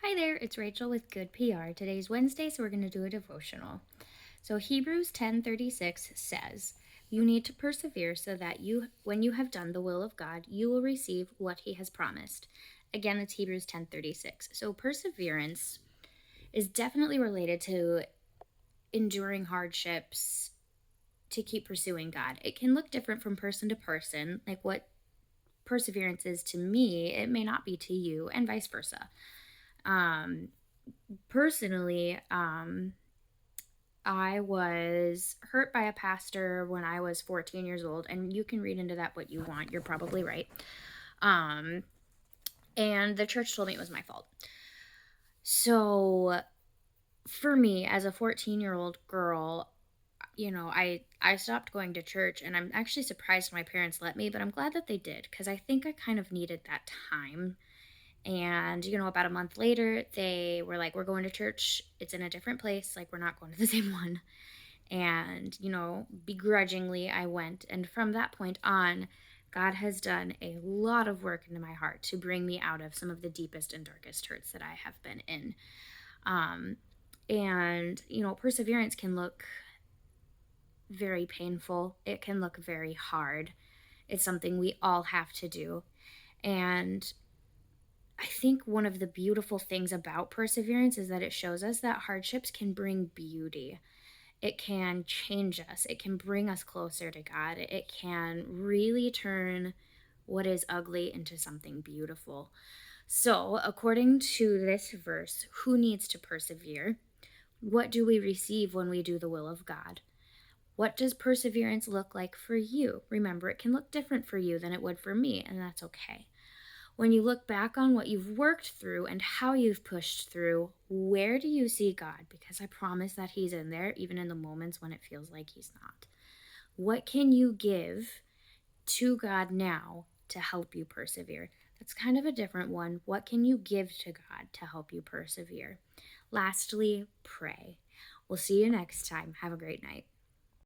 Hi there, it's Rachel with Good PR. Today's Wednesday, so we're going to do a devotional. So Hebrews 10:36 says, "You need to persevere so that when you have done the will of God, you will receive what he has promised." Again, it's Hebrews 10:36. So perseverance is definitely related to enduring hardships to keep pursuing God. It can look different from person to person, like what perseverance is to me, it may not be to you, and vice versa. Um, Personally, I was hurt by a pastor when I was 14 years old, and you can read into that what you want. You're probably right. Um, and the church told me it was my fault. So, for me, as a 14-year-old girl, I stopped going to church, and I'm actually surprised my parents let me, but I'm glad that they did because I think I kind of needed that time. And, about a month later, they were like, "We're going to church. It's in a different place. Like, we're not going to the same one." And, begrudgingly, I went. And from that point on, God has done a lot of work into my heart to bring me out of some of the deepest and darkest hurts that I have been in. Um, and, perseverance can look very painful, it can look very hard. It's something we all have to do. And I think one of the beautiful things about perseverance is that it shows us that hardships can bring beauty. It can change us. It can bring us closer to God. It can really turn what is ugly into something beautiful. So, according to this verse, who needs to persevere? What do we receive when we do the will of God? What does perseverance look like for you? Remember, it can look different for you than it would for me, and that's okay. When you look back on what you've worked through and how you've pushed through, where do you see God? Because I promise that He's in there, even in the moments when it feels like He's not. What can you give to God now to help you persevere? That's kind of a different one. What can you give to God to help you persevere? Lastly, pray. We'll see you next time. Have a great night.